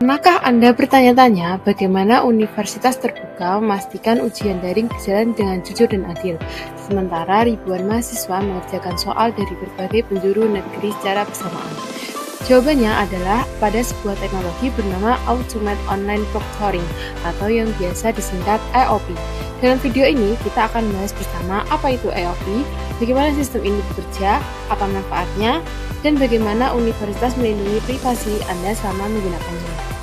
Pernahkah Anda bertanya-tanya bagaimana universitas terbuka memastikan ujian daring berjalan dengan jujur dan adil, sementara ribuan mahasiswa mengerjakan soal dari berbagai penjuru negeri secara bersamaan? Jawabannya adalah pada sebuah teknologi bernama Automated Online Proctoring atau yang biasa disingkat AOP. Dalam video ini, kita akan membahas bersama apa itu AOP, bagaimana sistem ini bekerja, apa manfaatnya, dan bagaimana universitas melindungi privasi Anda selama menggunakannya.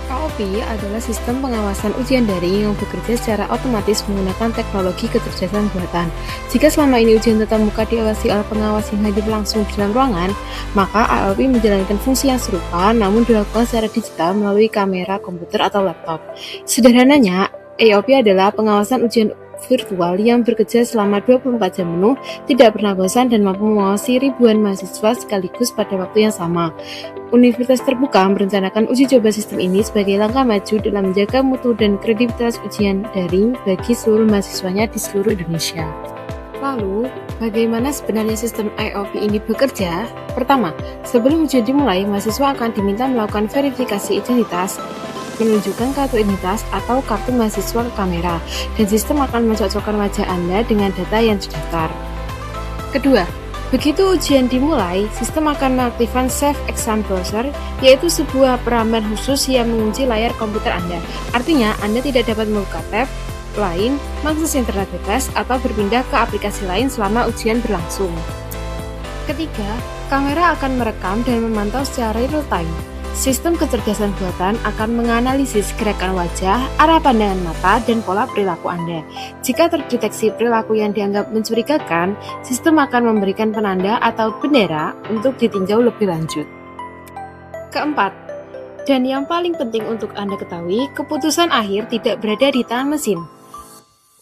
AOP adalah sistem pengawasan ujian daring yang bekerja secara otomatis menggunakan teknologi kecerdasan buatan. Jika selama ini ujian tatap muka diawasi oleh pengawas yang hadir langsung di dalam ruangan, maka AOP menjalankan fungsi yang serupa namun dilakukan secara digital melalui kamera komputer atau laptop. Sederhananya, AOP adalah pengawasan ujian virtual yang bekerja selama 24 jam penuh, tidak pernah bosan dan mampu mengawasi ribuan mahasiswa sekaligus pada waktu yang sama. Universitas terbuka merencanakan uji coba sistem ini sebagai langkah maju dalam menjaga mutu dan kredibilitas ujian daring bagi seluruh mahasiswanya di seluruh Indonesia. Lalu, bagaimana sebenarnya sistem AOP ini bekerja? Pertama, sebelum ujian dimulai, mahasiswa akan diminta melakukan verifikasi identitas, menunjukkan kartu identitas atau kartu mahasiswa ke kamera, dan sistem akan mencocokkan wajah Anda dengan data yang terdaftar. Kedua, begitu ujian dimulai, sistem akan mengaktifkan Save Exam Browser, yaitu sebuah peramban khusus yang mengunci layar komputer Anda. Artinya, Anda tidak dapat membuka tab lain, mengakses internet bebas, atau berpindah ke aplikasi lain selama ujian berlangsung. Ketiga, kamera akan merekam dan memantau secara real-time. Sistem kecerdasan buatan akan menganalisis gerakan wajah, arah pandangan mata, dan pola perilaku Anda. Jika terdeteksi perilaku yang dianggap mencurigakan, sistem akan memberikan penanda atau bendera untuk ditinjau lebih lanjut. Keempat, dan yang paling penting untuk Anda ketahui, keputusan akhir tidak berada di tangan mesin.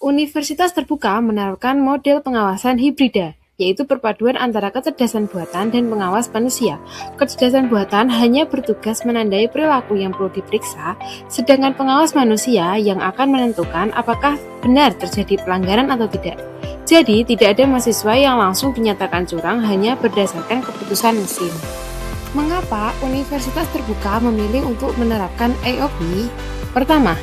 Universitas terbuka menerapkan model pengawasan hibrida, yaitu perpaduan antara kecerdasan buatan dan pengawas manusia. Kecerdasan buatan hanya bertugas menandai perilaku yang perlu diperiksa, sedangkan pengawas manusia yang akan menentukan apakah benar terjadi pelanggaran atau tidak. Jadi, tidak ada mahasiswa yang langsung dinyatakan curang hanya berdasarkan keputusan mesin. Mengapa universitas terbuka memilih untuk menerapkan AOP? Pertama,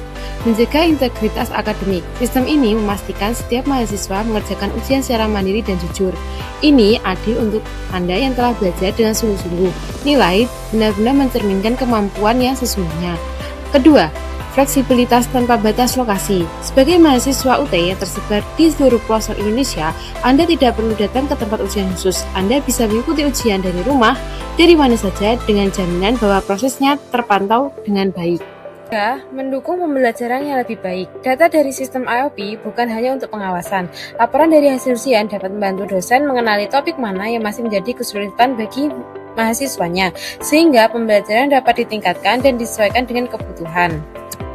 menjaga integritas akademik. Sistem ini memastikan setiap mahasiswa mengerjakan ujian secara mandiri dan jujur. Ini adil untuk Anda yang telah belajar dengan sungguh-sungguh. Nilai benar-benar mencerminkan kemampuan yang sesungguhnya. Kedua, fleksibilitas tanpa batas lokasi. Sebagai mahasiswa UT yang tersebar di seluruh pelosok Indonesia, Anda tidak perlu datang ke tempat ujian khusus. Anda bisa mengikuti ujian dari rumah, dari mana saja dengan jaminan bahwa prosesnya terpantau dengan baik. Mendukung pembelajaran yang lebih baik. Data dari sistem AOP bukan hanya untuk pengawasan. Laporan dari hasil ujian dapat membantu dosen mengenali topik mana yang masih menjadi kesulitan bagi mahasiswanya, sehingga pembelajaran dapat ditingkatkan dan disesuaikan dengan kebutuhan.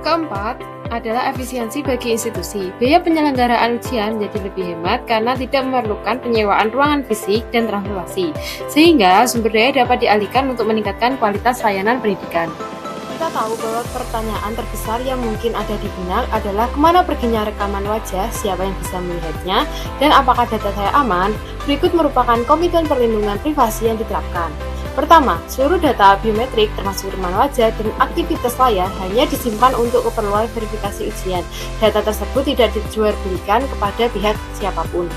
Keempat, adalah efisiensi bagi institusi. Biaya penyelenggaraan ujian menjadi lebih hemat karena tidak memerlukan penyewaan ruangan fisik dan transportasi, sehingga sumber daya dapat dialihkan untuk meningkatkan kualitas layanan pendidikan. Kita tahu bahwa pertanyaan terbesar yang mungkin ada di benak adalah kemana perginya rekaman wajah, siapa yang bisa melihatnya, dan apakah data saya aman? Berikut merupakan komitmen perlindungan privasi yang diterapkan. Pertama, seluruh data biometrik termasuk rekaman wajah dan aktivitas layar hanya disimpan untuk keperluan verifikasi ujian. Data tersebut tidak dijualbelikan kepada pihak siapapun.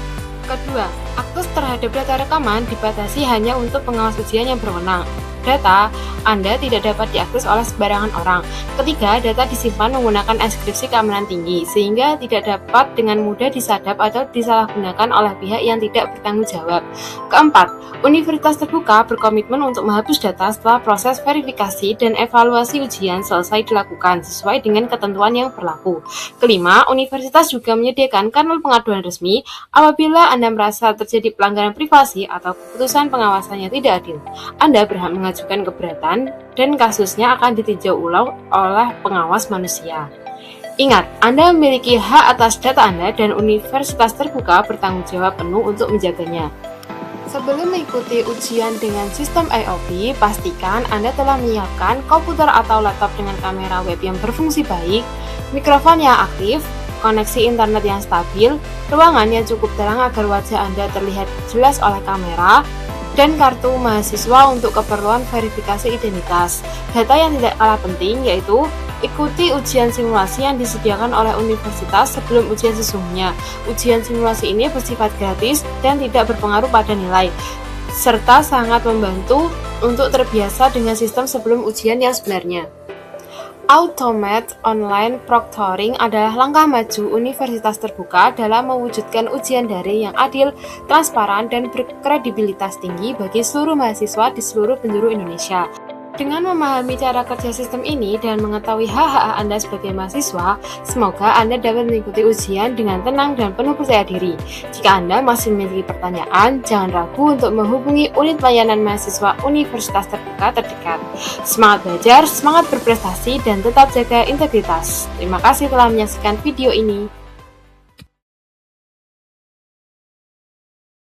Kedua, akses terhadap data rekaman dibatasi hanya untuk pengawas ujian yang berwenang. Data Anda tidak dapat diakses oleh sembarangan orang. Ketiga, data disimpan menggunakan enkripsi keamanan tinggi, sehingga tidak dapat dengan mudah disadap atau disalahgunakan oleh pihak yang tidak bertanggung jawab. Keempat, universitas terbuka berkomitmen untuk menghapus data setelah proses verifikasi dan evaluasi ujian selesai dilakukan sesuai dengan ketentuan yang berlaku. Kelima, universitas juga menyediakan kanal pengaduan resmi apabila Anda merasa terjadi pelanggaran privasi atau keputusan pengawasannya tidak adil. Anda berhak mengajukan keberatan dan kasusnya akan ditinjau ulang oleh pengawas manusia. Ingat, Anda memiliki hak atas data Anda dan universitas terbuka bertanggung jawab penuh untuk menjaganya. Sebelum mengikuti ujian dengan sistem AOP, pastikan Anda telah menyiapkan komputer atau laptop dengan kamera web yang berfungsi baik, mikrofon yang aktif, koneksi internet yang stabil, ruangan yang cukup terang agar wajah Anda terlihat jelas oleh kamera, dan kartu mahasiswa untuk keperluan verifikasi identitas. Data yang tidak kalah penting yaitu ikuti ujian simulasi yang disediakan oleh universitas sebelum ujian sesungguhnya. Ujian simulasi ini bersifat gratis dan tidak berpengaruh pada nilai, serta sangat membantu untuk terbiasa dengan sistem sebelum ujian yang sebenarnya. Automate Online Proctoring adalah langkah maju universitas terbuka dalam mewujudkan ujian daring yang adil, transparan, dan berkredibilitas tinggi bagi seluruh mahasiswa di seluruh penjuru Indonesia. Dengan memahami cara kerja sistem ini dan mengetahui hak-hak Anda sebagai mahasiswa, semoga Anda dapat mengikuti ujian dengan tenang dan penuh percaya diri. Jika Anda masih memiliki pertanyaan, jangan ragu untuk menghubungi unit layanan mahasiswa Universitas Terbuka terdekat. Semangat belajar, semangat berprestasi, dan tetap jaga integritas. Terima kasih telah menyaksikan video ini.